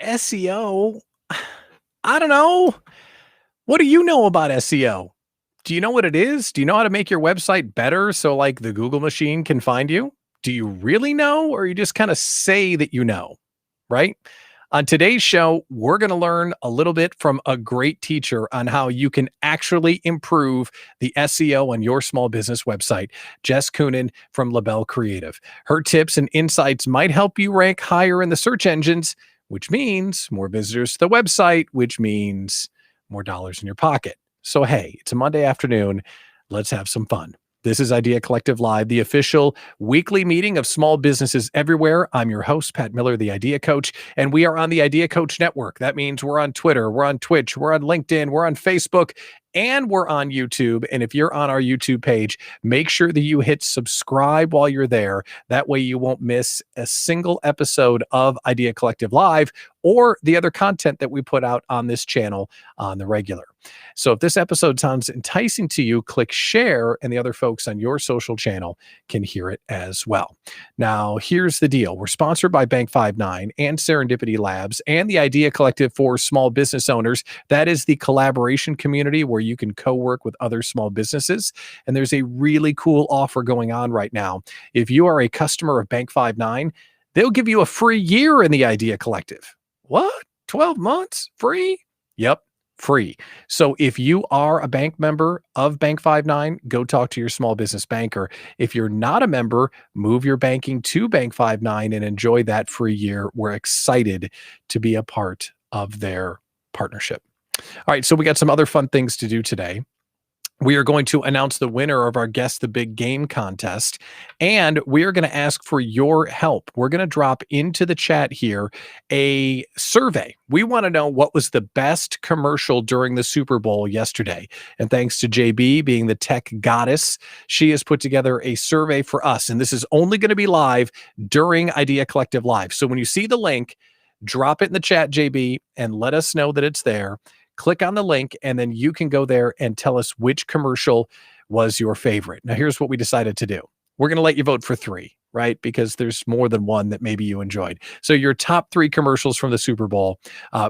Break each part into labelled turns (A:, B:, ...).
A: SEO, I don't know. What do you know about SEO? Do you know what it is? Do you know how to make your website better so like the Google machine can find you? Do you really know, or you just kind of say that you know, right? On today's show, we're going to learn a little bit from a great teacher on how you can actually improve the SEO on your small business website, Jess Coenen from LaBelle Creative. Her tips and insights might help you rank higher in the search engines, which means more visitors to the website, which means more dollars in your pocket. So, hey, it's a Monday afternoon. Let's have some fun. This is Idea Collective Live, the official weekly meeting of small businesses everywhere. I'm your host, Pat Miller, the Idea Coach, and we are on the Idea Coach Network. That means we're on Twitter, we're on Twitch, we're on LinkedIn, we're on Facebook, and we're on YouTube. And if you're on our YouTube page, make sure that you hit subscribe while you're there. That way you won't miss a single episode of Idea Collective Live or the other content that we put out on this channel on the regular. So if this episode sounds enticing to you, click share and the other folks on your social channel can hear it as well. Now, here's the deal. We're sponsored by Bank59 and Serendipity Labs and the Idea Collective for small business owners. That is the collaboration community where you can co-work with other small businesses. And there's a really cool offer going on right now. If you are a customer of Bank59, they'll give you a free year in the Idea Collective. What? 12 months? Free? Yep. Free. So if you are a bank member of Bank59, go talk to your small business banker. If you're not a member, move your banking to Bank59 and enjoy that free year. We're excited to be a part of their partnership. All right, so we got some other fun things to do today. We are going to announce the winner of our Guess the Big Game contest, and we are going to ask for your help. We're going to drop into the chat here a survey. We want to know what was the best commercial during the Super Bowl yesterday. And thanks to JB being the tech goddess, she has put together a survey for us. And this is only going to be live during Idea Collective Live. So when you see the link, drop it in the chat, JB, and let us know that it's there. Click on the link, and then you can go there and tell us which commercial was your favorite. Now, here's what we decided to do. We're going to let you vote for 3, right? Because there's more than one that maybe you enjoyed. So your top 3 commercials from the Super Bowl,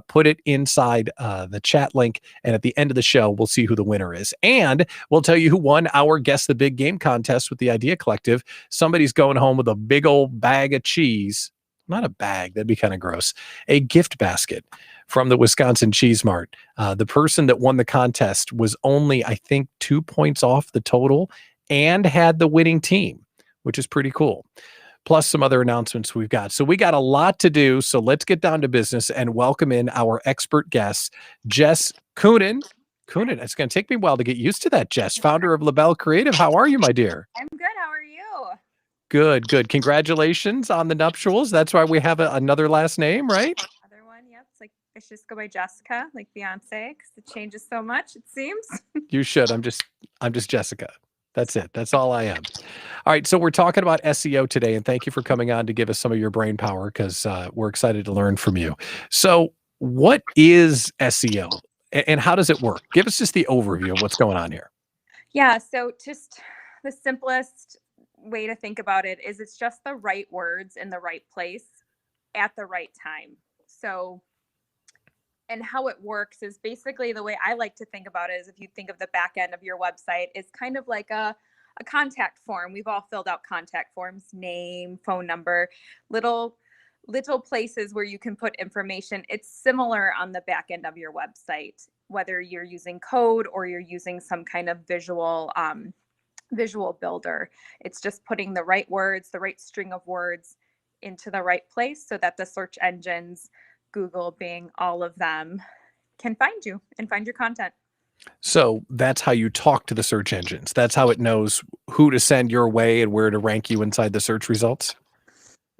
A: put it inside the chat link. And at the end of the show, we'll see who the winner is. And we'll tell you who won our Guess the Big Game contest with the Idea Collective. Somebody's going home with a big old bag of cheese. Not a bag, that'd be kind of gross. A gift basket from the Wisconsin Cheese Mart. The person that won the contest was only, I think, 2 points off the total and had the winning team, which is pretty cool. Plus some other announcements we've got. So we got a lot to do. So let's get down to business and welcome in our expert guest, Jess Coenen. Coenen, it's going to take me a while to get used to that, Jess, founder of LaBelle Creative. How are you, my dear?
B: I'm good. How are you?
A: Good, good. Congratulations on the nuptials. That's why we have another last name, right?
B: Other one, yep. It's like I should just go by Jessica, like Beyonce, because it changes so much, it seems.
A: You should. I'm just Jessica. That's it. That's all I am. All right. So we're talking about SEO today, and thank you for coming on to give us some of your brain power because we're excited to learn from you. So what is SEO and how does it work? Give us just the overview of what's going on here.
B: Yeah. So just the simplest way to think about it is it's just the right words in the right place at the right time. So, and how it works is basically the way I like to think about it is if you think of the back end of your website, it's kind of like a contact form. We've all filled out contact forms, name, phone number, little places where you can put information. It's similar on the back end of your website, whether you're using code or you're using some kind of visual builder. It's just putting the right words, the right string of words into the right place so that the search engines, Google, Bing, all of them can find you and find your content.
A: So that's how you talk to the search engines. That's how it knows who to send your way and where to rank you inside the search results.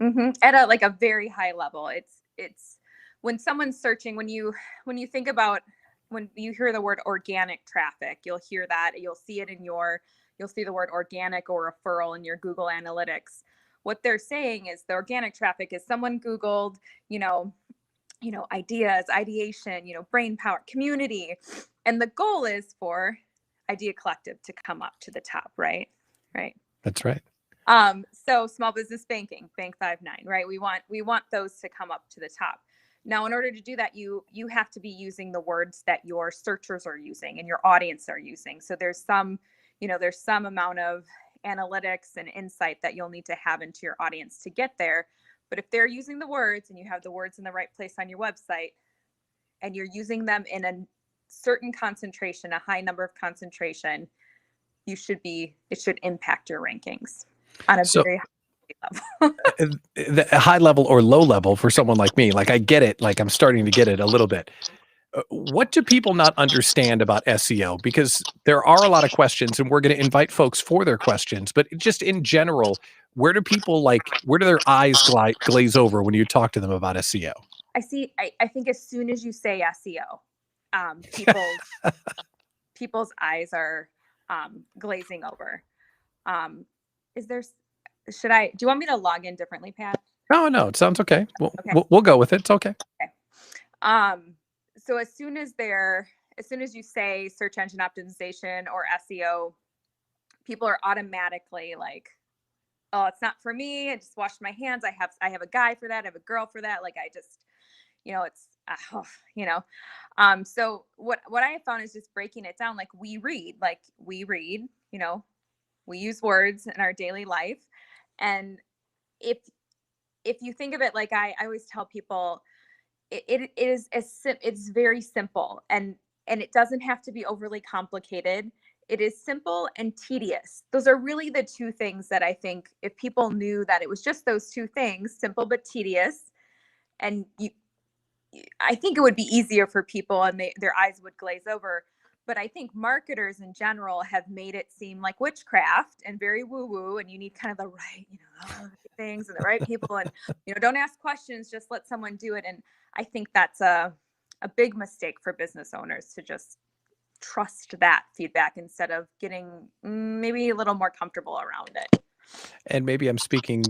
B: Mm-hmm. At a very high level. It's when someone's searching, when you think about, when you hear the word organic traffic, you'll hear that, you'll see it you'll see the word organic or referral in your Google Analytics. What they're saying is the organic traffic is someone Googled, ideas, ideation, brain power, community. And the goal is for Idea Collective to come up to the top, right? Right.
A: That's right.
B: So small business banking, Bank59, right? We want those to come up to the top. Now, in order to do that, you have to be using the words that your searchers are using and your audience are using. So there's some amount of analytics and insight that you'll need to have into your audience to get there. But if they're using the words and you have the words in the right place on your website and you're using them in a certain concentration, a high number of concentration, it should impact your rankings on a very high level.
A: The high level or low level for someone like me, like I get it, like I'm starting to get it a little bit. What do people not understand about SEO? Because there are a lot of questions and we're going to invite folks for their questions, but just in general, where do their eyes glaze over when you talk to them about SEO?
B: I think as soon as you say SEO, people's eyes are glazing over. Do you want me to log in differently, Pat?
A: Oh, no, it sounds okay.
B: Okay.
A: We'll go with it. It's okay.
B: So as soon as you say search engine optimization or SEO, people are automatically like, oh, it's not for me. I just washed my hands. I have a guy for that. I have a girl for that. Like I just, so what I have found is just breaking it down. Like we read, we use words in our daily life. And if you think of it, like I always tell people, it's very simple and it doesn't have to be overly complicated. It is simple and tedious. Those are really the two things that I think if people knew that it was just those two things, simple but tedious, and I think it would be easier for people and their eyes would glaze over. But I think marketers in general have made it seem like witchcraft and very woo-woo, and you need kind of the right, things and the right people, and don't ask questions, just let someone do it. And I think that's a big mistake for business owners to just trust that feedback instead of getting maybe a little more comfortable around it.
A: And maybe I'm speaking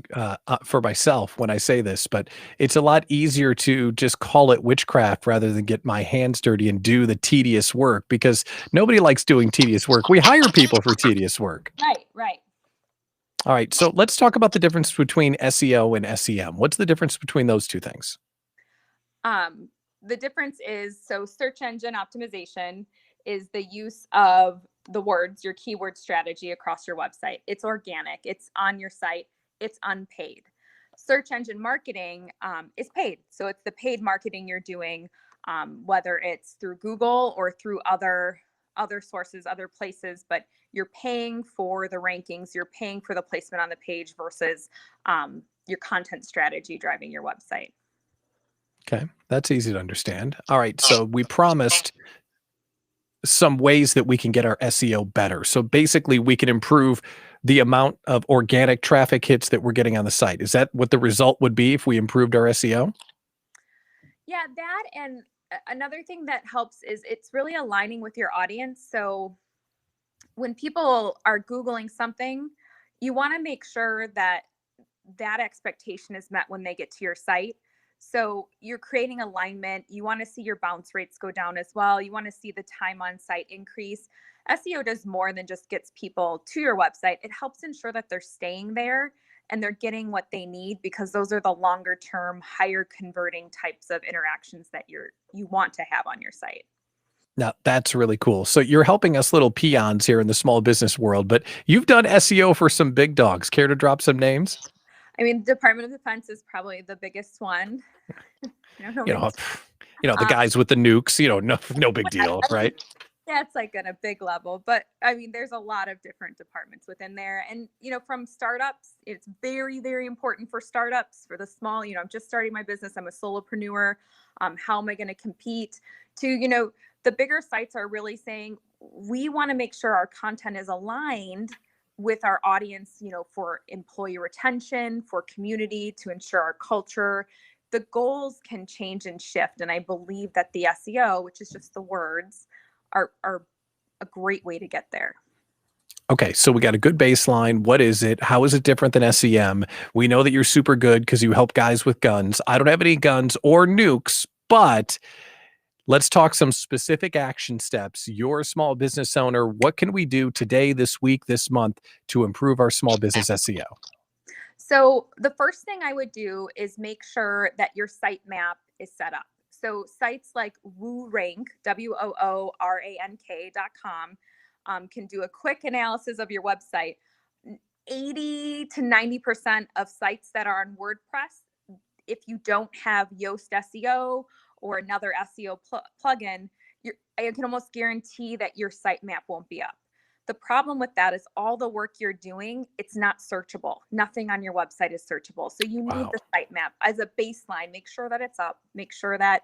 A: for myself when I say this, but it's a lot easier to just call it witchcraft rather than get my hands dirty and do the tedious work, because nobody likes doing tedious work. We hire people for tedious work.
B: Right.
A: All right. So let's talk about the difference between SEO and SEM. What's the difference between those two things?
B: The difference is, so search engine optimization is the use of the words, your keyword strategy across your website. It's organic, it's on your site, it's unpaid. Search engine marketing is paid. So it's the paid marketing you're doing, whether it's through Google or through other sources, other places, but you're paying for the rankings, you're paying for the placement on the page versus your content strategy driving your website.
A: Okay, that's easy to understand. All right, so we promised some ways that we can get our SEO better. So basically we can improve the amount of organic traffic hits that we're getting on the site. Is that what the result would be if we improved our SEO?
B: Yeah, that, and another thing that helps is it's really aligning with your audience. So when people are Googling something, you want to make sure that that expectation is met when they get to your site. So you're creating alignment. You want to see your bounce rates go down as well. You want to see the time on site increase. SEO does more than just gets people to your website. It helps ensure that they're staying there and they're getting what they need, because those are the longer term, higher converting types of interactions that you want to have on your site.
A: Now, that's really cool. So you're helping us little peons here in the small business world, but you've done SEO for some big dogs. Care to drop some names?
B: I mean, Department of Defense is probably the biggest one.
A: The guys with the nukes, no big deal, right?
B: Yeah, it's like at a big level, but I mean, there's a lot of different departments within there. And, from startups, it's very, very important for startups, for the small, I'm just starting my business. I'm a solopreneur. How am I going to compete? To, the bigger sites are really saying, we want to make sure our content is aligned with our audience, for employee retention, for community, to ensure our culture. The goals can change and shift. And I believe that the SEO, which is just the words, are a great way to get there.
A: Okay, so we got a good baseline. What is it? How is it different than SEM? We know that you're super good because you help guys with guns. I don't have any guns or nukes, but let's talk some specific action steps. You're a small business owner. What can we do today, this week, this month to improve our small business SEO?
B: So the first thing I would do is make sure that your sitemap is set up. So sites like WooRank, WOORANK.com, can do a quick analysis of your website. 80 to 90% of sites that are on WordPress, if you don't have Yoast SEO or another SEO plugin, I can almost guarantee that your sitemap won't be up. The problem with that is all the work you're doing, it's not searchable. Nothing on your website is searchable. So you need the sitemap as a baseline. Make sure that it's up. Make sure that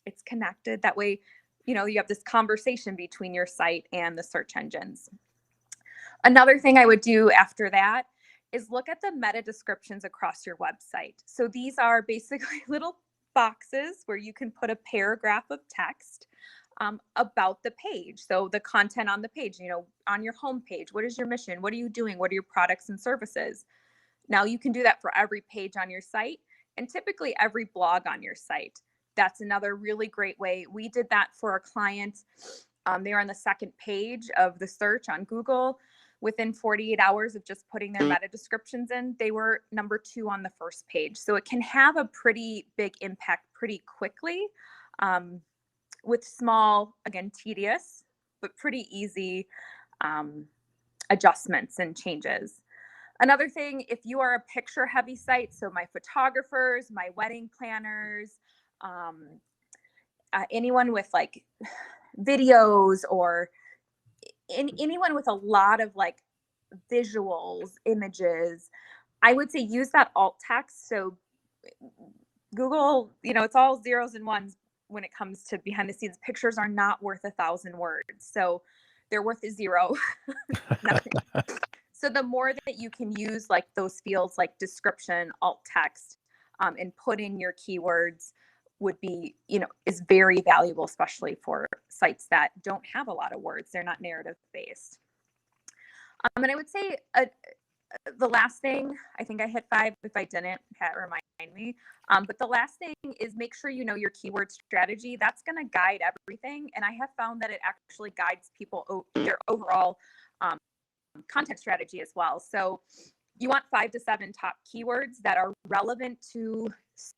B: it's connected. That way, you have this conversation between your site and the search engines. Another thing I would do after that is look at the meta descriptions across your website. So these are basically little boxes where you can put a paragraph of text about the page. So the content on the page, on your home page, what is your mission? What are you doing? What are your products and services? Now you can do that for every page on your site and typically every blog on your site. That's another really great way. We did that for a client. They were on the second page of the search on Google. Within 48 hours of just putting their meta descriptions in, they were number 2 on the first page. So it can have a pretty big impact pretty quickly. With small, again, tedious, but pretty easy adjustments and changes. Another thing, if you are a picture heavy site, so my photographers, my wedding planners, anyone with like videos or anyone with a lot of like visuals, images, I would say use that alt text. So Google, it's all zeros and ones when it comes to behind the scenes. Pictures are not worth 1,000 words. So they're worth a 0. Nothing. So the more that you can use like those fields like description, alt text, and put in your keywords would be, is very valuable, especially for sites that don't have a lot of words. They're not narrative based. And I would say the last thing, I think I hit 5. If I didn't, Pat, remind me. But the last thing is make sure you know your keyword strategy. That's going to guide everything. And I have found that it actually guides people their overall content strategy as well. So you want 5 to 7 top keywords that are relevant to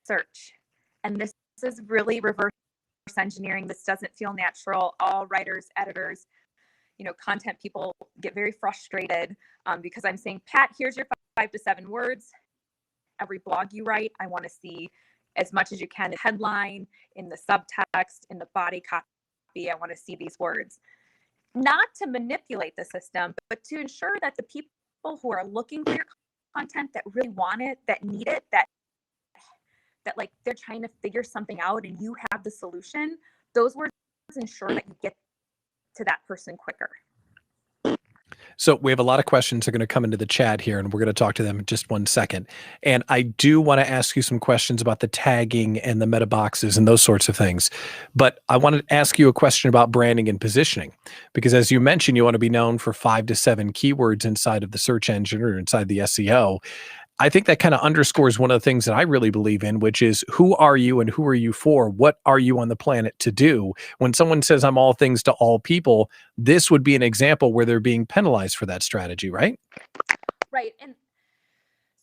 B: search. And this is really reverse engineering. This doesn't feel natural. All writers, editors, content people get very frustrated because I'm saying, Pat, here's your 5 to 7 words. Every blog you write, I want to see as much as you can, the headline, in the subtext, in the body copy. I want to see these words. Not to manipulate the system, but to ensure that the people who are looking for your content, that really want it, that need it, that like they're trying to figure something out and you have the solution, those words ensure that you get to that person quicker.
A: So we have a lot of questions that are going to come into the chat here, and we're going to talk to them in just one second. And I do want to ask you some questions about the tagging and the meta boxes and those sorts of things. But I want to ask you a question about branding and positioning, because as you mentioned, you want to be known for 5 to 7 keywords inside of the search engine or inside the SEO. I think that kind of underscores one of the things that I really believe in, which is who are you and who are you for? What are you on the planet to do? When someone says I'm all things to all people, this would be an example where they're being penalized for that strategy, right?
B: Right. And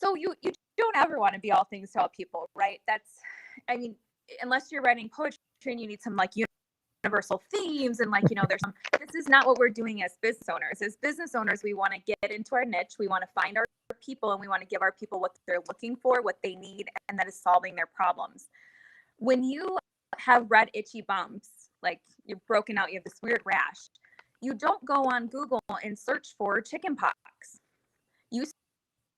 B: so you don't ever want to be all things to all people, right? Unless you're writing poetry and you need some like universal themes and this is not what we're doing as business owners. As business owners, we want to get into our niche. We want to find our people and we want to give our people what they're looking for, what they need, and that is solving their problems. When you have red itchy bumps, like you're broken out, you have this weird rash, you don't go on Google and search for chickenpox. You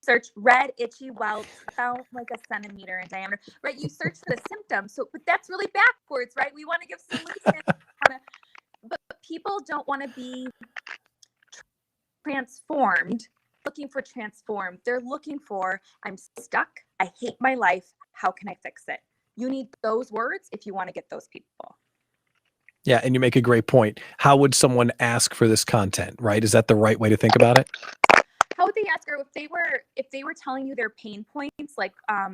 B: search red itchy welts about like a centimeter in diameter, right? You search for the symptoms. So, but that's really backwards, right? We want to give solutions, but people don't want to be transformed. Looking for transformed. They're looking for, I'm stuck. I hate my life. How can I fix it? You need those words if you want to get those people.
A: Yeah, and you make a great point. How would someone ask for this content, right? Is that the right way to think about it?
B: How would they ask her if they were telling you their pain points, like I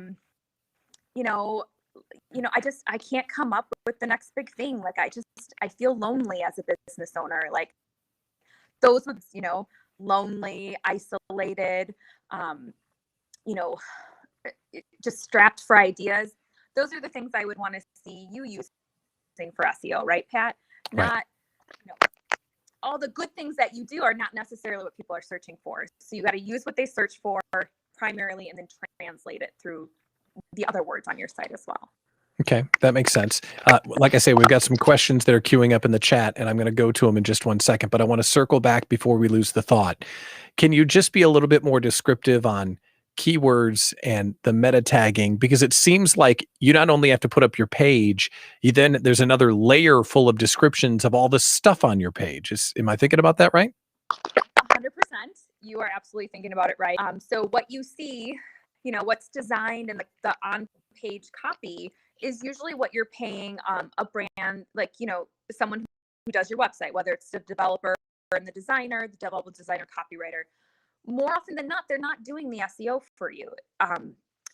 B: can't come up with the next big thing. Like I feel lonely as a business owner. Like those would, lonely, isolated, just strapped for ideas. those are the things I would want to see you using for SEO, right, Pat?
A: Right.
B: Not, all the good things that you do are not necessarily what people are searching for. So you got to use what they search for primarily and then translate it through the other words on your site as well.
A: Okay, that makes sense. Like I say, we've got some questions that are queuing up in the chat, and I'm going to go to them in just one second, but I want to circle back before we lose the thought. Can you just be a little bit more descriptive on keywords and the meta tagging? Because it seems like you not only have to put up your page, there's another layer full of descriptions of all the stuff on your page. Am I thinking about that right?
B: 100%. You are absolutely thinking about it right. So what you see, what's designed in the on-page copy is usually what you're paying a brand, like, someone who does your website, whether it's the developer and the designer, copywriter. More often than not, they're not doing the SEO for you.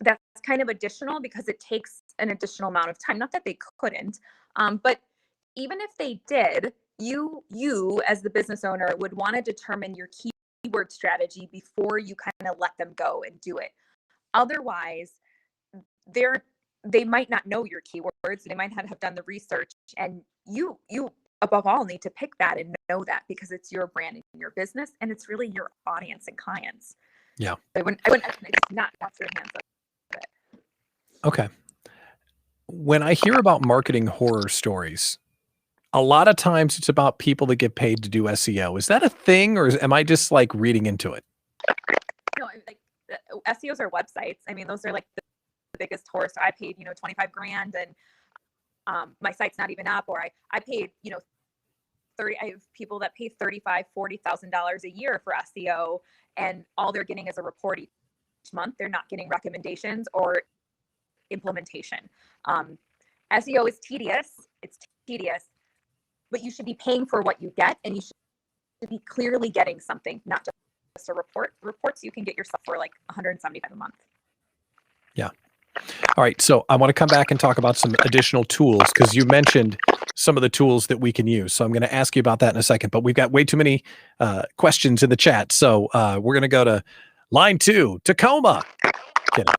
B: That's kind of additional because it takes an additional amount of time. Not that they couldn't, but even if they did, you as the business owner would want to determine your keyword strategy before you kind of let them go and do it. Otherwise, they might not know your keywords. They might not have done the research, and you above all need to pick that and know that because it's your brand and your business, and it's really your audience and clients.
A: Yeah.
B: I wouldn't not wash your hands of it.
A: Okay. When I hear about marketing horror stories, a lot of times it's about people that get paid to do SEO. Is that a thing, or am I just like reading into it?
B: No, like SEOs are websites. I mean, those are like the biggest horror. So I paid, $25,000 and my site's not even up, or I paid, I have people that pay $35,000, $40,000 a year for SEO, and all they're getting is a report each month. They're not getting recommendations or implementation. SEO is tedious. It's tedious, but you should be paying for what you get, and you should be clearly getting something, not just a report. Reports you can get yourself for like $175 a month.
A: Yeah. All right. So I want to come back and talk about some additional tools because you mentioned some of the tools that we can use. So I'm going to ask you about that in a second, but we've got way too many questions in the chat. So we're going to go to line 2, Tacoma. Kidding.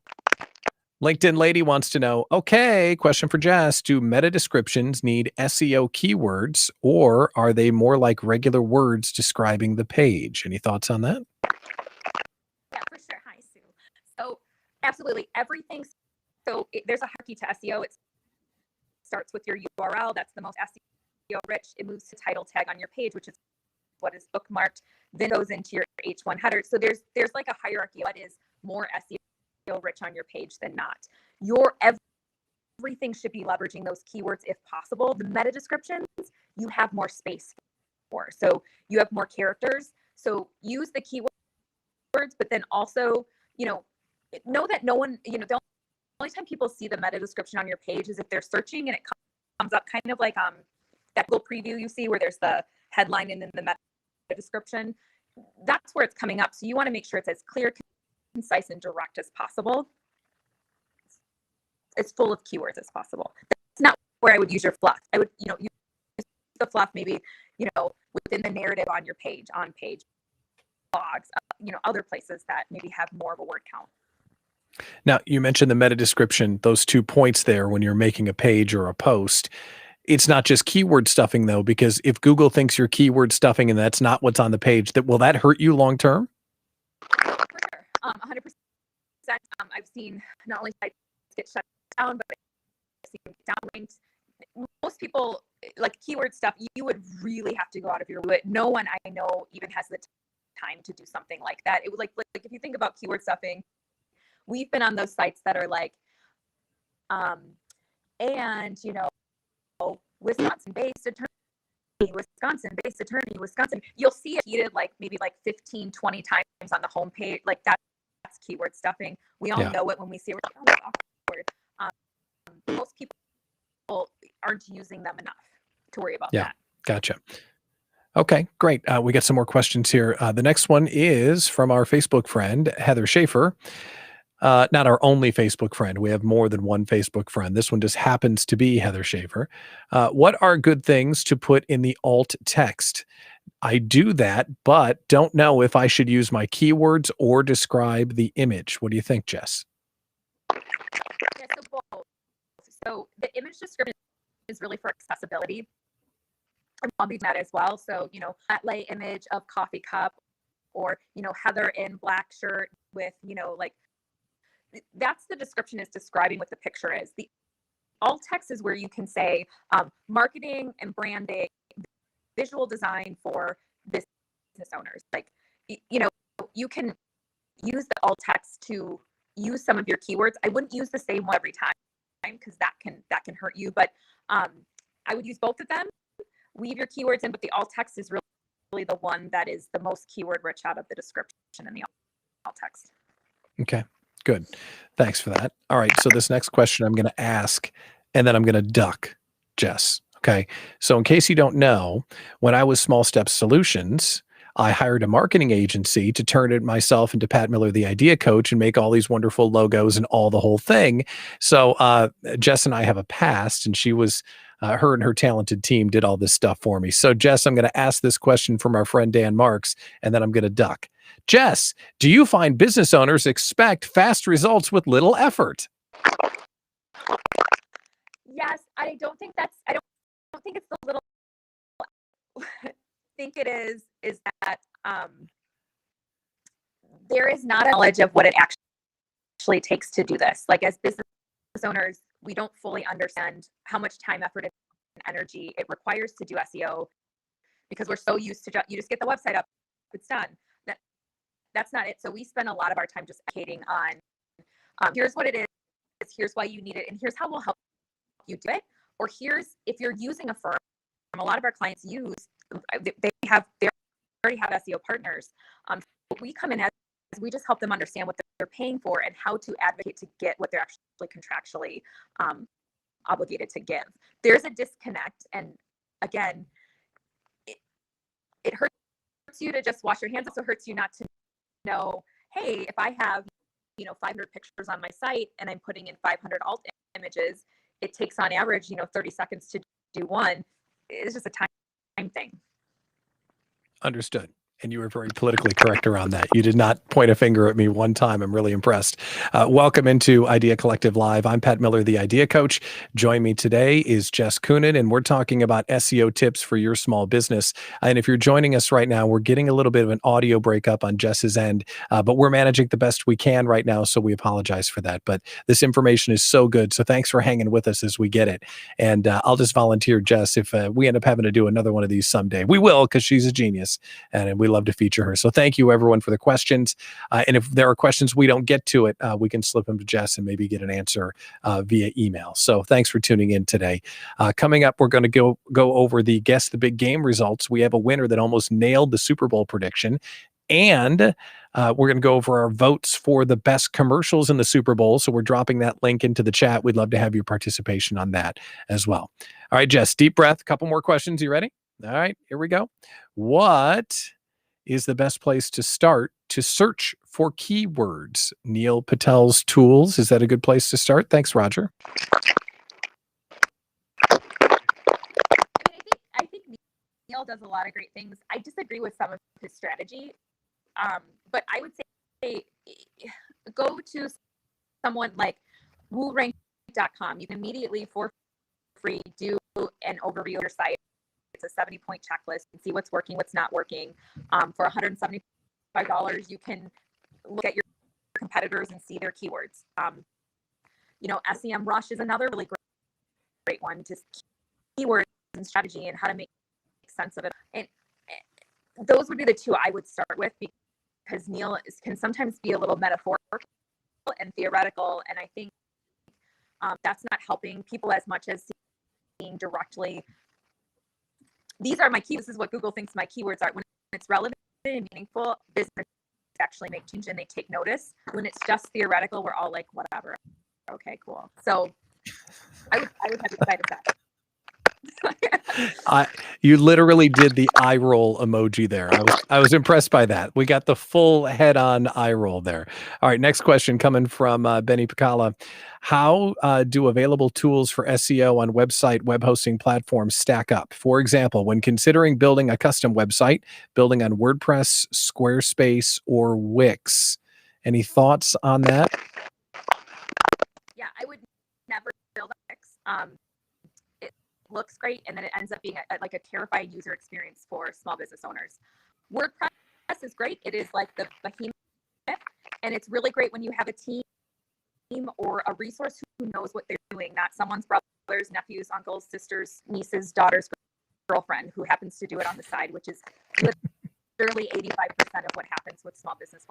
A: LinkedIn lady wants to know, okay, question for Jess. Do meta descriptions need SEO keywords, or are they more like regular words describing the page? Any thoughts on that?
B: Yeah, for sure. Hi, Sue. So absolutely everything. So there's a hierarchy to SEO. It starts with your URL. That's the most SEO rich. It moves to title tag on your page, which is what is bookmarked. Then goes into your H1 header. So there's like a hierarchy. What is more SEO rich on your page than not? Everything should be leveraging those keywords if possible. The meta descriptions you have more space for. So you have more characters. So use the keywords, but then also, know that no one, the only time people see the meta description on your page is if they're searching and it comes up kind of like that Google preview you see where there's the headline and then the meta description. That's where it's coming up. So you want to make sure it's as clear, concise, and direct as possible. As full of keywords as possible. That's not where I would use your fluff. I would, use the fluff maybe, within the narrative on your page, on page blogs, other places that maybe have more of a word count.
A: Now, you mentioned the meta description, those 2 points there when you're making a page or a post. It's not just keyword stuffing, though, because if Google thinks you're keyword stuffing and that's not what's on the page, will that hurt you long term?
B: For sure. 100%. I've seen not only sites get shut down, but I've seen downlinked. Most people, like keyword stuff, you would really have to go out of your way. No one I know even has the time to do something like that. It would like if you think about keyword stuffing, we've been on those sites that are like, and Wisconsin-based attorney, Wisconsin-based attorney, Wisconsin. You'll see it repeated like maybe like 15, 20 times on the homepage. Like that's keyword stuffing. We all know it when we see it. We're like, oh, that's awkward. Most people aren't using them enough to worry about that.
A: Gotcha. Okay, great. We got some more questions here. The next one is from our Facebook friend, Heather Schaefer. Not our only Facebook friend. We have more than one Facebook friend. This one just happens to be Heather Schaefer. What are good things to put in the alt text? I do that, but don't know if I should use my keywords or describe the image. What do you think, Jess?
B: Yeah, so both. So the image description is really for accessibility. I'll be that as well. So, that lay image of coffee cup, or, Heather in black shirt with, like, that's the description, is describing what the picture is. The alt text is where you can say marketing and branding, visual design for business owners. Like, you can use the alt text to use some of your keywords. I wouldn't use the same one every time, because that can hurt you. But I would use both of them. Weave your keywords in, but the alt text is really the one that is the most keyword rich out of the description and the alt text.
A: Okay, good. Thanks for that. All right, so this next question I'm going to ask, and then I'm going to duck Jess. Okay, so in case you don't know, when I was Small Steps Solutions, I hired a marketing agency to turn it myself into Pat Miller, the idea coach, and make all these wonderful logos and all the whole thing. So Jess and I have a past, and she was, her and her talented team did all this stuff for me. So Jess, I'm going to ask this question from our friend Dan Marks, and then I'm going to duck. Jess, do you find business owners expect fast results with little effort?
B: Yes, I don't think it's the little. I think it is that there is not a knowledge of what it actually takes to do this. Like, as business owners, we don't fully understand how much time, effort, and energy it requires to do SEO, because we're so used to you just get the website up, it's done. That's not it. So we spend a lot of our time just educating on here's what it is, here's why you need it, and here's how we'll help you do it. Or here's, if you're using a firm, a lot of our clients they already have SEO partners. We come in as we just help them understand what they're paying for and how to advocate to get what they're actually contractually obligated to give. There's a disconnect, and again, it hurts you to just wash your hands. It also hurts you not to know, hey, if I have 500 pictures on my site and I'm putting in 500 alt images, it takes on average 30 seconds to do one. It's just a time thing.
A: Understood. And you were very politically correct around that. You did not point a finger at me one time. I'm really impressed. Welcome into Idea Collective Live. I'm Pat Miller, the Idea Coach. Join me today is Jess Coenen, and we're talking about SEO tips for your small business. And if you're joining us right now, we're getting a little bit of an audio breakup on Jess's end, but we're managing the best we can right now, so we apologize for that. But this information is so good, so thanks for hanging with us as we get it. And I'll just volunteer, Jess, if we end up having to do another one of these someday. We will, because she's a genius, and we love to feature her. So thank you, everyone, for the questions. And if there are questions we don't get to it, we can slip them to Jess and maybe get an answer via email. So thanks for tuning in today. Coming up, we're going to go over the Guess the Big Game results. We have a winner that almost nailed the Super Bowl prediction. And we're going to go over our votes for the best commercials in the Super Bowl. So we're dropping that link into the chat. We'd love to have your participation on that as well. All right, Jess, deep breath. A couple more questions. You ready? All right, here we go. What is the best place to start to search for keywords? Neil Patel's tools. Is that a good place to start? Thanks, Roger.
B: I think Neil does a lot of great things. I disagree with some of his strategy, but I would say go to someone like WooRank.com. You can immediately, for free, do an overview of your site. It's a 70-point checklist and see what's working, what's not working. For $175, you can look at your competitors and see their keywords. SEM Rush is another really great one, just keywords and strategy and how to make sense of it. And those would be the two I would start with, because Neil can sometimes be a little metaphorical and theoretical, and I think that's not helping people as much as seeing directly, these are my keywords. This is what Google thinks my keywords are. When it's relevant and meaningful, business actually make change and they take notice. When it's just theoretical, we're all like, whatever. Okay, cool. So I would have to side of that.
A: You literally did the eye roll emoji there. I was impressed by that. We got the full head-on eye roll there. All right, next question coming from Benny Picala. How do available tools for SEO on website web hosting platforms stack up? For example, when considering building a custom website, building on WordPress, Squarespace, or Wix. Any thoughts on that?
B: Yeah, I would never build on Wix. It looks great, and then it ends up being like a terrifying user experience for small business owners. WordPress is great. It is like the behemoth, and it's really great when you have a team or a resource who knows what they're doing, not someone's brothers, nephews, uncles, sisters, nieces, daughters, girlfriend who happens to do it on the side, which is literally 85% of what happens with small business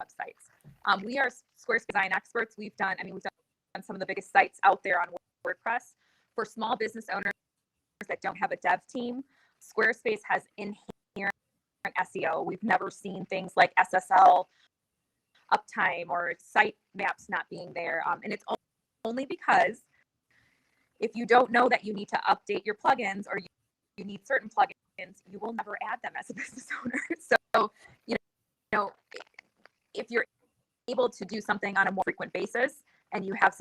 B: websites. We are Squarespace design experts. We've done some of the biggest sites out there on WordPress. For small business owners that don't have a dev team, Squarespace has inherent SEO. We've never seen things like SSL uptime or site maps not being there. And it's only because if you don't know that you need to update your plugins or you need certain plugins, you will never add them as a business owner. So, you know, if you're able to do something on a more frequent basis and you have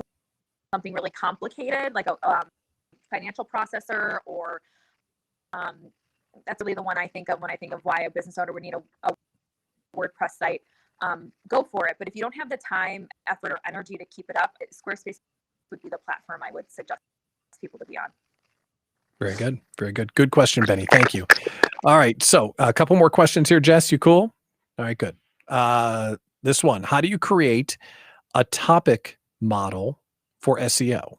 B: something really complicated, like a financial processor, or that's really the one I think of when I think of why a business owner would need a WordPress site. Go for it. But if you don't have the time, effort, or energy to keep it up, Squarespace would be the platform I would suggest people to be on.
A: Very good. Very good. Good question, Benny. Thank you. All right. So a couple more questions here, Jess. You cool? All right, good. This one, how do you create a topic model for SEO?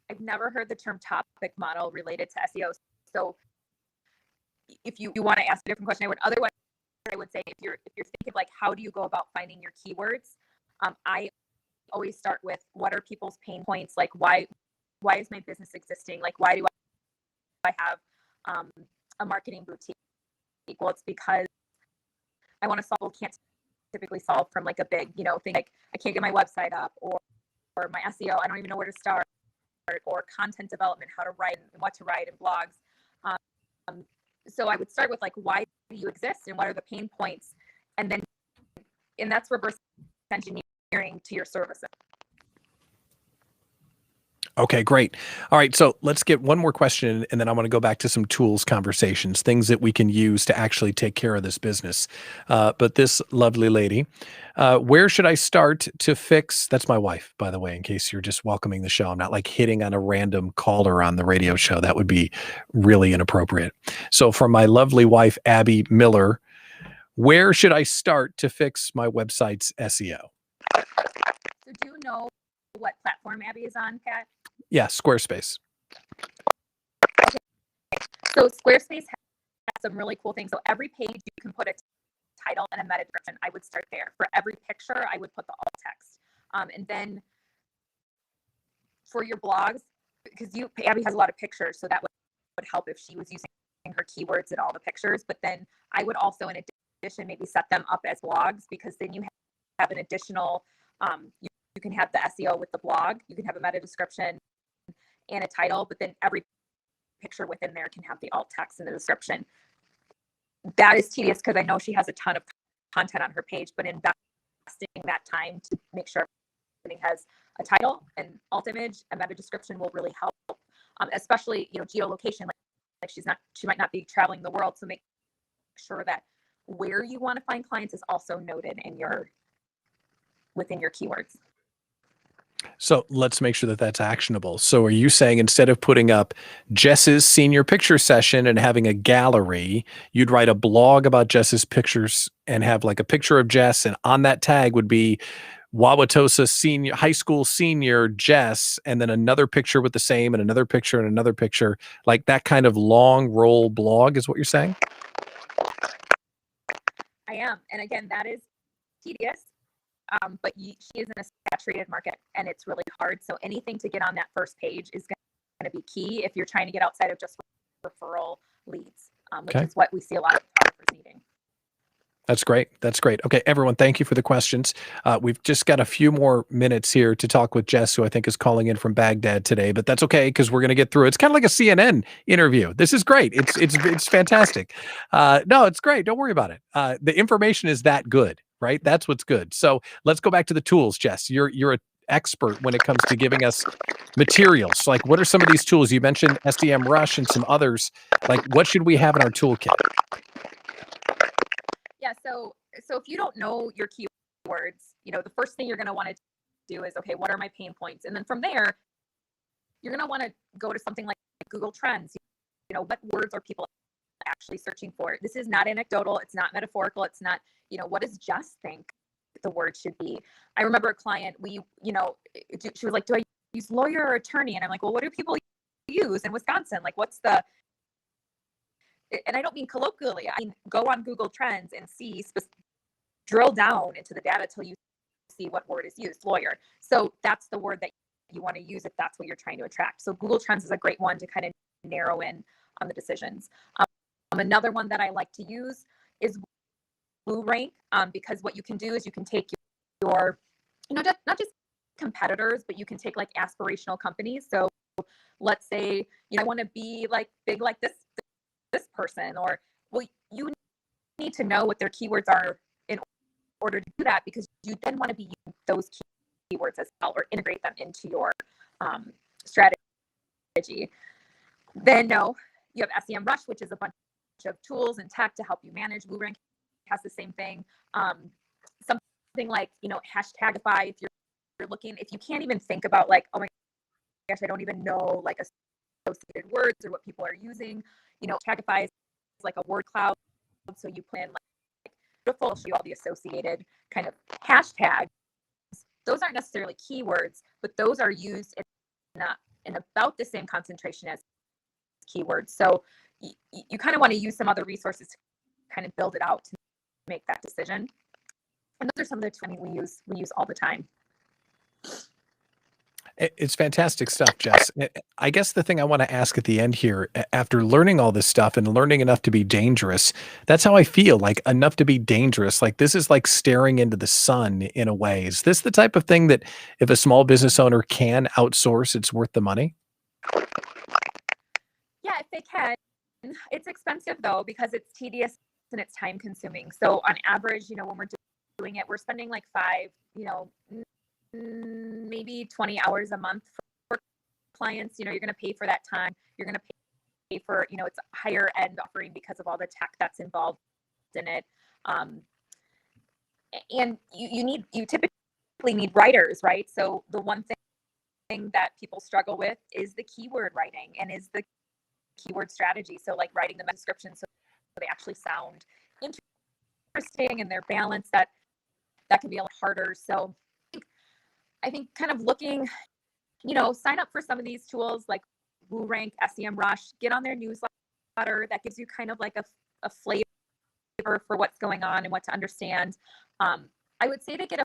B: I've never heard the term topic model related to SEO. So if you want to ask a different question, I would say if you're thinking like, how do you go about finding your keywords? I always start with, what are people's pain points? Like, why is my business existing? Like, why do I have a marketing boutique? Well, it's because I want to solve, can't typically solve from like a big, thing like I can't get my website up, or my SEO, I don't even know where to start, or content development, how to write and what to write in blogs. So I would start with like, why do you exist and what are the pain points? And that's reverse engineering to your services.
A: Okay, great. All right, so let's get one more question, and then I want to go back to some tools conversations, things that we can use to actually take care of this business. But this lovely lady, where should I start to fix? That's my wife, by the way, in case you're just welcoming the show. I'm not like hitting on a random caller on the radio show. That would be really inappropriate. So for my lovely wife, Abby Miller, where should I start to fix my website's SEO?
B: So do you know what platform Abby is on, Pat?
A: Yeah, Squarespace.
B: Okay. So Squarespace has some really cool things. So every page you can put a title and a meta description. I would start there. For every picture, I would put the alt text. And then for your blogs, because Abby has a lot of pictures, so that would help if she was using her keywords in all the pictures. But then I would also, in addition, maybe set them up as blogs, because then you have an additional, you can have the SEO with the blog, you can have a meta description and a title, but then every picture within there can have the alt text and the description. That is tedious because I know she has a ton of content on her page, but investing that time to make sure everything has a title, an alt image, a meta description will really help. Especially, geolocation, like she might not be traveling the world, so make sure that where you want to find clients is also noted within your keywords.
A: So let's make sure that that's actionable. So are you saying instead of putting up Jess's senior picture session and having a gallery, you'd write a blog about Jess's pictures and have like a picture of Jess, and on that tag would be Wauwatosa senior, high school senior Jess, and then another picture with the same, and another picture and another picture, like that kind of long roll blog is what you're saying?
B: I am. And again, that is tedious. But she is in a saturated market and it's really hard. So anything to get on that first page is going to be key if you're trying to get outside of just referral leads, which is what we see a lot of photographers needing.
A: That's great. That's great. Okay, everyone, thank you for the questions. We've just got a few more minutes here to talk with Jess, who I think is calling in from Baghdad today, but that's okay because we're going to get through it. It's kind of like a CNN interview. This is great. It's fantastic. No, it's great. Don't worry about it. The information is that good, right? That's what's good. So let's go back to the tools, Jess. You're an expert when it comes to giving us materials. Like, what are some of these tools? You mentioned SDM Rush and some others. Like, what should we have in our toolkit?
B: Yeah, so if you don't know your keywords, the first thing you're going to want to do is, okay, what are my pain points? And then from there, you're going to want to go to something like Google Trends. You know, what words are people actually searching for? This is not anecdotal. It's not metaphorical. It's not, you know, what does Jess think the word should be? I remember a client, she was like, do I use lawyer or attorney? And I'm like, well, what do people use in Wisconsin? Like, what's the, and I don't mean colloquially, I mean, go on Google Trends and drill down into the data till you see what word is used, lawyer. So that's the word that you want to use if that's what you're trying to attract. So Google Trends is a great one to kind of narrow in on the decisions. Another one that I like to use is WooRank, because what you can do is you can take your, not just competitors, but you can take like aspirational companies. So let's say, I want to be like big like this person, or well, you need to know what their keywords are in order to do that, because you then want to be using those keywords as well, or integrate them into your strategy. Then you have SEMrush, which is a bunch of tools and tech to help you manage. WooRank has the same thing. Something like, Hashtagify, if you're looking, if you can't even think about like, oh my gosh, I don't even know like associated words or what people are using, Hashtagify is like a word cloud. So you plan like beautiful, show you all the associated kind of hashtags. Those aren't necessarily keywords, but those are used in about the same concentration as keywords. So you kind of want to use some other resources to kind of build it out to make that decision. And those are some of the tools we use all the time.
A: It's fantastic stuff, Jess. I guess the thing I want to ask at the end here, after learning all this stuff and learning enough to be dangerous, that's how I feel, like enough to be dangerous. Like this is like staring into the sun in a way. Is this the type of thing that if a small business owner can outsource, it's worth the money?
B: Yeah, if they can. It's expensive though, because it's tedious and it's time consuming. So on average, when we're doing it, we're spending like 5, maybe 20 hours a month for clients. You're going to pay for that time. You're going to pay for, it's a higher end offering because of all the tech that's involved in it. And you typically need writers, right? So the one thing that people struggle with is the keyword writing and is the keyword strategy. So like writing the description so they actually sound interesting and they're balanced, that can be a lot harder. So I think kind of looking, sign up for some of these tools like WooRank, SEMrush, get on their newsletter. That gives you kind of like a flavor for what's going on and what to understand. I would say to get a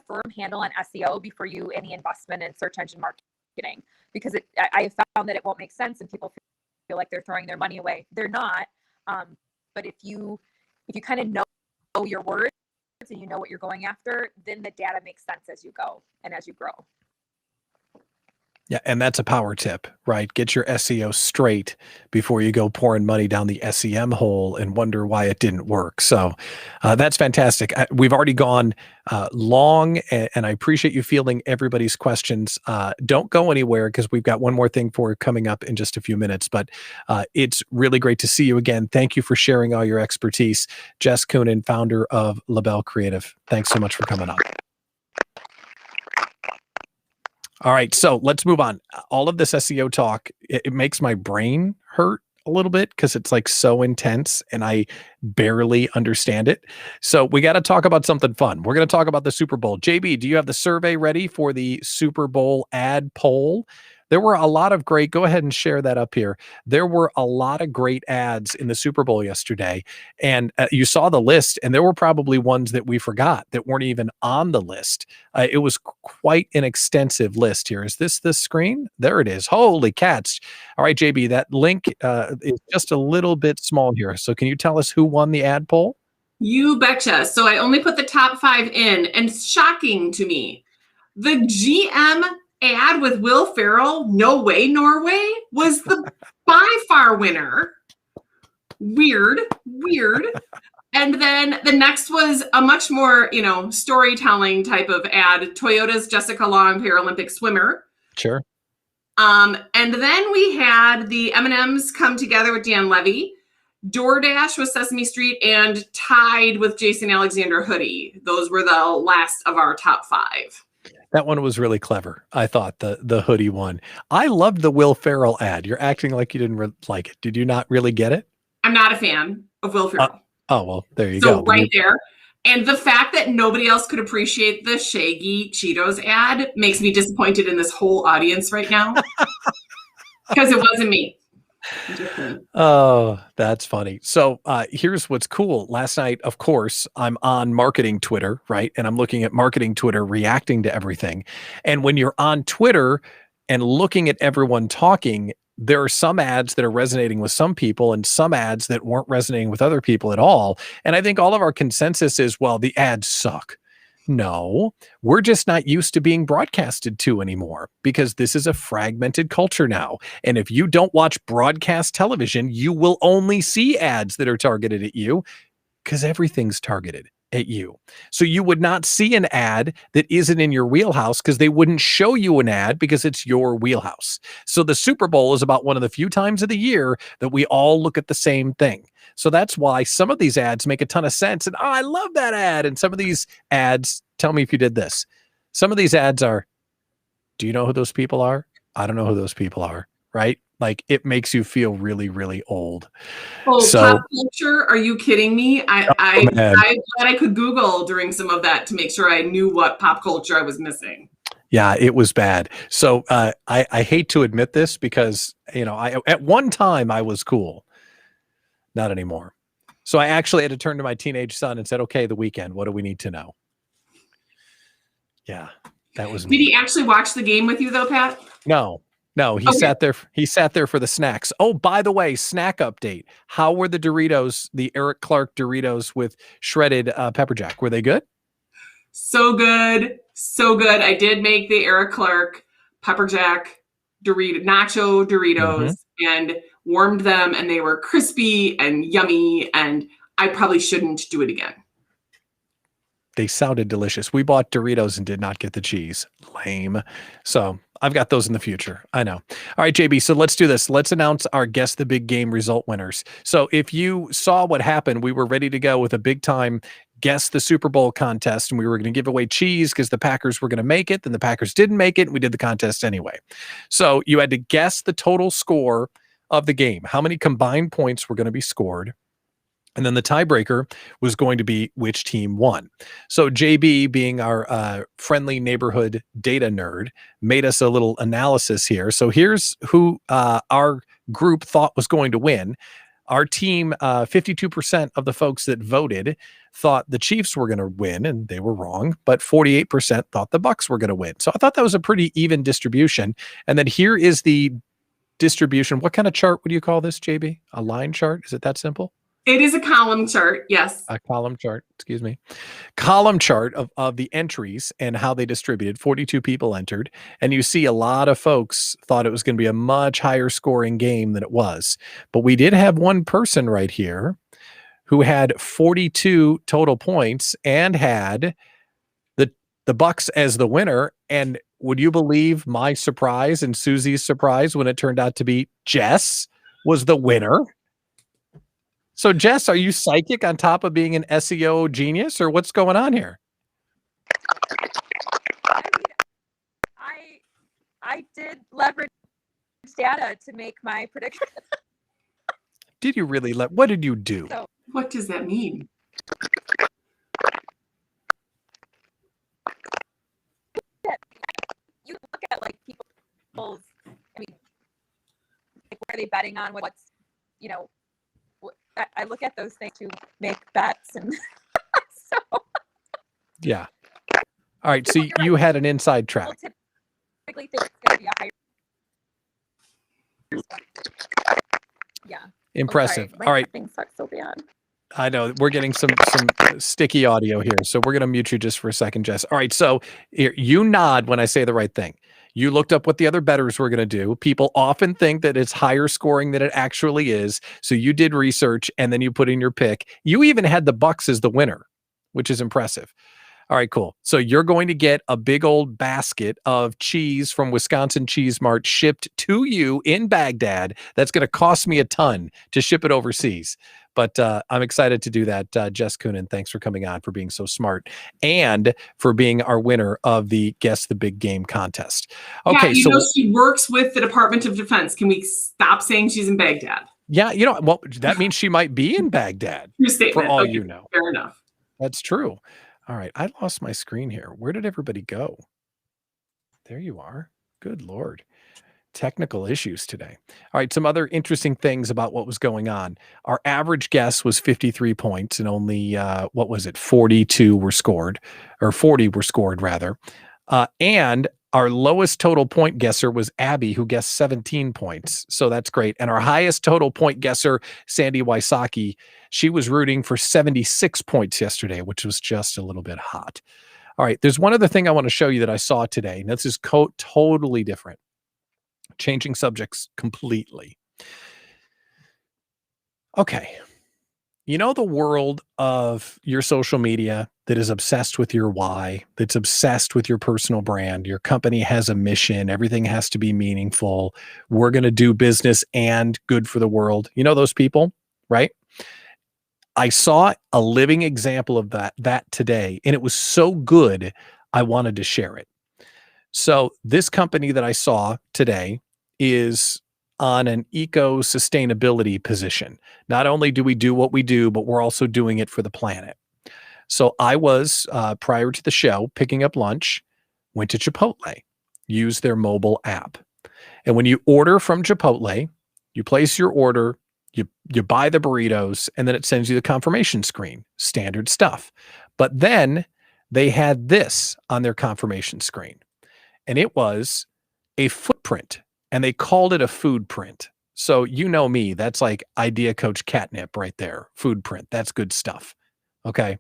B: firm handle on SEO before you any investment in search engine marketing, because I have found that it won't make sense and people feel like they're throwing their money away. They're not. But if you kind of know your words and you know what you're going after, then the data makes sense as you go and as you grow.
A: Yeah, and that's a power tip, right? Get your SEO straight before you go pouring money down the SEM hole and wonder why it didn't work. So that's fantastic. We've already gone long, and I appreciate you fielding everybody's questions. Don't go anywhere because we've got one more thing for coming up in just a few minutes. But it's really great to see you again. Thank you for sharing all your expertise. Jess Coenen, founder of LaBelle Creative. Thanks so much for coming on. All right, so let's move on. All of this SEO talk, it makes my brain hurt a little bit because it's like so intense and I barely understand it. So we got to talk about something fun. We're going to talk about the Super Bowl. JB, do you have the survey ready for the Super Bowl ad poll? There were a lot of great, go ahead and share that up here. There were a lot of great ads in the Super Bowl yesterday. And you saw the list, and there were probably ones that we forgot that weren't even on the list. It was quite an extensive list here. Is this the screen? There it is. Holy cats. All right, JB, that link is just a little bit small here. So can you tell us who won the ad poll?
C: You betcha. So I only put the top 5 in, and shocking to me, the GM ad with Will Ferrell, No Way Norway, was the by far winner. Weird. And then the next was a much more, storytelling type of ad. Toyota's Jessica Long, Paralympic swimmer.
A: Sure.
C: And then we had the M&Ms Come Together with Dan Levy, DoorDash with Sesame Street, and Tide with Jason Alexander hoodie. Those were the last of our top 5.
A: That one was really clever. I thought the hoodie one. I loved the Will Ferrell ad. You're acting like you didn't like it. Did you not really get it?
C: I'm not a fan of Will Ferrell.
A: Oh, well, there you
C: So
A: go.
C: right there. And the fact that nobody else could appreciate the Shaggy Cheetos ad makes me disappointed in this whole audience right now. Because it wasn't me.
A: Oh, that's funny. So here's what's cool. Last night, of course, I'm on marketing Twitter, right? And I'm looking at marketing Twitter, reacting to everything. And when you're on Twitter and looking at everyone talking, there are some ads that are resonating with some people and some ads that weren't resonating with other people at all. And I think all of our consensus is, well, the ads suck. No, we're just not used to being broadcasted to anymore because this is a fragmented culture now. And if you don't watch broadcast television, you will only see ads that are targeted at you because everything's targeted at you. So you would not see an ad that isn't in your wheelhouse because they wouldn't show you an ad because it's your wheelhouse. So the Super Bowl is about one of the few times of the year that we all look at the same thing. So that's why some of these ads make a ton of sense. And I love that ad. And some of these ads, tell me if you did this. Some of these ads are, do you know who those people are? I don't know who those people are, right? Like it makes you feel really, really old.
C: Oh,
A: So,
C: pop culture? Are you kidding me? I'm glad I could Google during some of that to make sure I knew what pop culture I was missing.
A: Yeah, it was bad. So I hate to admit this because, you know, at one time I was cool. Not anymore. So I actually had to turn to my teenage son and said, okay, the weekend, what do we need to know? Yeah, that was me.
C: Did he actually watch the game with you though, Pat?
A: No, he sat there. He sat there for the snacks. Oh, by the way, snack update. How were the Doritos, the Eric Clark Doritos with shredded pepper jack? Were they good?
C: So good. So good. I did make the Eric Clark pepper jack nacho Doritos and warmed them, and they were crispy and yummy, and I probably shouldn't do it again.
A: They sounded delicious. We bought Doritos and did not get the cheese. Lame. So I've got those in the future. I know. All right, JB. So let's do this. Let's announce our Guess the Big Game result winners. So if you saw what happened, we were ready to go with a big time Guess the Super Bowl contest, and we were going to give away cheese because the Packers were going to make it. Then the Packers didn't make it, and we did the contest anyway. So you had to guess the total score of the game. How many combined points were going to be scored? And then the tiebreaker was going to be which team won. So JB, being our friendly neighborhood data nerd, made us a little analysis here. So here's who our group thought was going to win. Our team, 52% of the folks that voted thought the Chiefs were going to win, and they were wrong, but 48% thought the Bucs were going to win. So I thought that was a pretty even distribution. And then here is the distribution. What kind of chart would you call this, JB? A line chart? Is it that simple?
C: It is a column chart, yes.
A: A column chart, excuse me. Column chart of the entries and how they distributed. 42 people entered. And you see a lot of folks thought it was going to be a much higher scoring game than it was. But we did have one person right here who had 42 total points and had the Bucs as the winner. And would you believe my surprise and Susie's surprise when it turned out to be Jess was the winner? So, Jess, are you psychic on top of being an SEO genius, or what's going on here?
B: I did leverage data to make my prediction.
A: Did you really? What did you do?
B: So,
C: what does that mean?
B: you look at like people's, I mean, like, what are they betting on? What's, you know, I look at those things to make bets, and so.
A: Yeah. All right. So you had an inside track.
B: Typically think it's going to be a higher. Yeah.
A: Impressive.
B: Oh,
A: all right.
B: Things suck so bad.
A: I know we're getting some sticky audio here, so we're going to mute you just for a second, Jess. All right. So here, you nod when I say the right thing. You looked up what the other bettors were going to do. People often think that it's higher scoring than it actually is. So you did research and then you put in your pick. You even had the Bucs as the winner, which is impressive. All right, cool. So you're going to get a big old basket of cheese from Wisconsin Cheese Mart shipped to you in Baghdad. That's going to cost me a ton to ship it overseas. But I'm excited to do that. Jess Coenen, thanks for coming on, for being so smart, and for being our winner of the Guess the Big Game contest. Okay,
C: yeah, she works with the Department of Defense. Can we stop saying she's in Baghdad?
A: Yeah, well, that means she might be in Baghdad.
C: Your statement.
A: For all
C: Okay,
A: you know.
C: fair enough.
A: That's true. All right, I lost my screen here. Where did everybody go? There you are. Good Lord. Technical issues today. All right, some other interesting things about what was going on. Our average guess was 53 points, and only, 42 were scored, or 40 were scored, rather. And our lowest total point guesser was Abby, who guessed 17 points. So that's great. And our highest total point guesser, Sandy Wysocki, she was rooting for 76 points yesterday, which was just a little bit hot. All right, there's one other thing I want to show you that I saw today. And this is totally different. Changing subjects completely. Okay. You know, the world of your social media that is obsessed with your why, that's obsessed with your personal brand. Your company has a mission. Everything has to be meaningful. We're going to do business and good for the world. You know those people, right? I saw a living example of that today, and it was so good, I wanted to share it. So this company that I saw today is on an eco-sustainability position. Not only do we do what we do, but we're also doing it for the planet. So I was, prior to the show, picking up lunch, went to Chipotle, used their mobile app. And when you order from Chipotle, you place your order, you buy the burritos, and then it sends you the confirmation screen, standard stuff. But then they had this on their confirmation screen, and it was a footprint. And they called it a Foodprint. So you know me, that's like idea coach catnip right there. Foodprint, that's good stuff. Okay.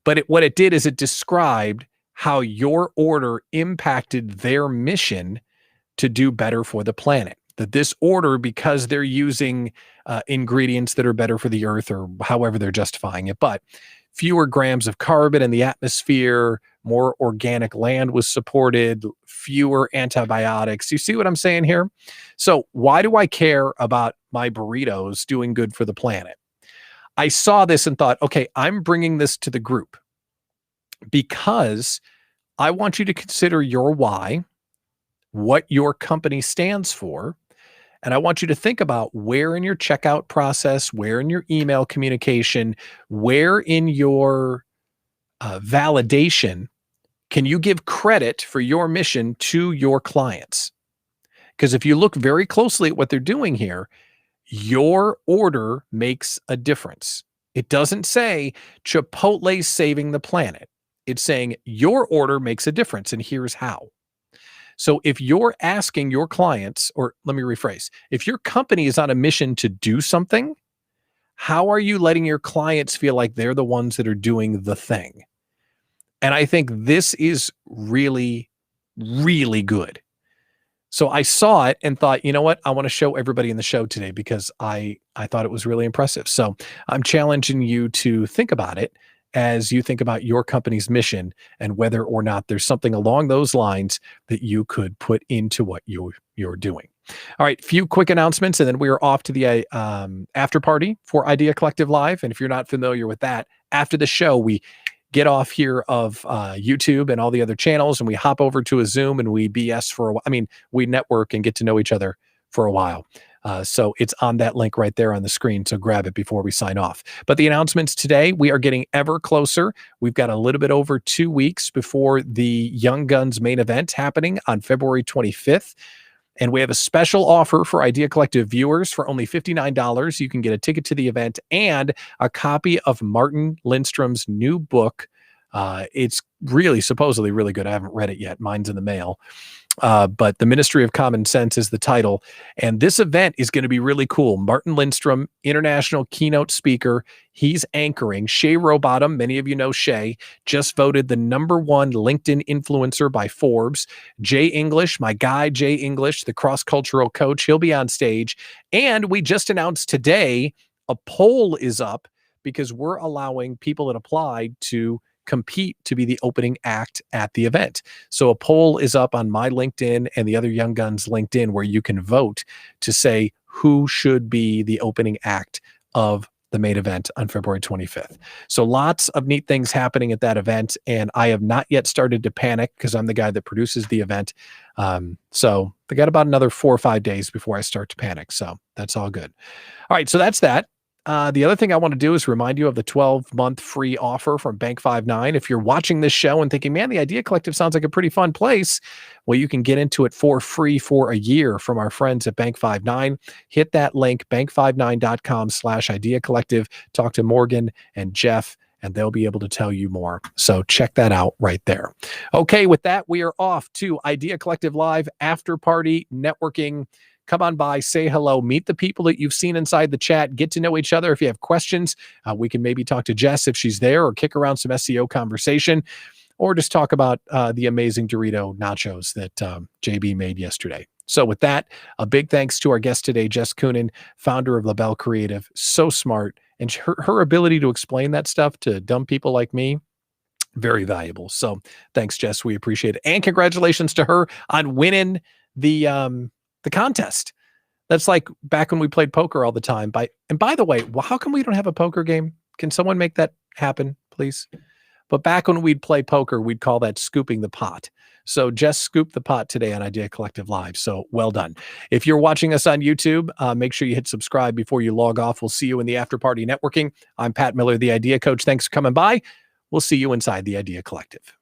A: But what it did is it described how your order impacted their mission to do better for the planet. That this order, because they're using ingredients that are better for the earth, or however they're justifying it, but fewer grams of carbon in the atmosphere, more organic land was supported, fewer antibiotics. You see what I'm saying here? So why do I care about my burritos doing good for the planet? I saw this and thought, okay, I'm bringing this to the group because I want you to consider your why, what your company stands for, and I want you to think about where in your checkout process, where in your email communication, where in your validation can you give credit for your mission to your clients? Because if you look very closely at what they're doing here, your order makes a difference. It doesn't say Chipotle saving the planet. It's saying your order makes a difference, and here's how. So if you're asking your clients, or let me rephrase, if your company is on a mission to do something, how are you letting your clients feel like they're the ones that are doing the thing? And I think this is really, really good. So I saw it and thought, you know what? I want to show everybody in the show today because I thought it was really impressive. So I'm challenging you to think about it as you think about your company's mission and whether or not there's something along those lines that you could put into what you're doing. All right, few quick announcements, and then we are off to the after party for Idea Collective Live. And if you're not familiar with that, after the show, we get off here of YouTube and all the other channels, and we hop over to a Zoom and we BS for a while. I mean, we network and get to know each other for a while. So it's on that link right there on the screen. So grab it before we sign off. But the announcements today, we are getting ever closer. We've got a little bit over 2 weeks before the Young Guns main event happening on February 25th. And we have a special offer for Idea Collective viewers. For only $59, you can get a ticket to the event and a copy of Martin Lindstrom's new book. It's really supposedly really good. I haven't read it yet. Mine's in the mail. But The Ministry of Common Sense is the title. And this event is going to be really cool. Martin Lindstrom, international keynote speaker. He's anchoring. Shay Rowbottom, many of you know Shay, just voted the #1 LinkedIn influencer by Forbes. Jay English, my guy Jay English, the cross-cultural coach, he'll be on stage. And we just announced today a poll is up because we're allowing people that applied to compete to be the opening act at the event. So a poll is up on my LinkedIn and the other Young Guns LinkedIn where you can vote to say who should be the opening act of the main event on February 25th. So lots of neat things happening at that event. And I have not yet started to panic because I'm the guy that produces the event. So I got about another 4 or 5 days before I start to panic. So that's all good. All right. So that's that. The other thing I want to do is remind you of the 12-month free offer from Bank59. If you're watching this show and thinking, man, the Idea Collective sounds like a pretty fun place, well, you can get into it for free for a year from our friends at Bank59. Hit that link, bank59.com/Idea Collective. Talk to Morgan and Jeff, and they'll be able to tell you more. So check that out right there. Okay, with that, we are off to Idea Collective Live After Party Networking. Come on by, say hello, meet the people that you've seen inside the chat, get to know each other. If you have questions, we can maybe talk to Jess if she's there, or kick around some SEO conversation, or just talk about the amazing Dorito nachos that JB made yesterday. So with that, a big thanks to our guest today, Jess Coenen, founder of LaBelle Creative. So smart. And her ability to explain that stuff to dumb people like me, very valuable. So thanks, Jess. We appreciate it. And congratulations to her on winning the contest. That's like back when we played poker all the time. And by the way, how come we don't have a poker game? Can someone make that happen, please? But back when we'd play poker, we'd call that scooping the pot. So Jess scooped the pot today on Idea Collective Live. So well done. If you're watching us on YouTube, make sure you hit subscribe before you log off. We'll see you in the After Party Networking. I'm Pat Miller, the Idea Coach. Thanks for coming by. We'll see you inside the Idea Collective.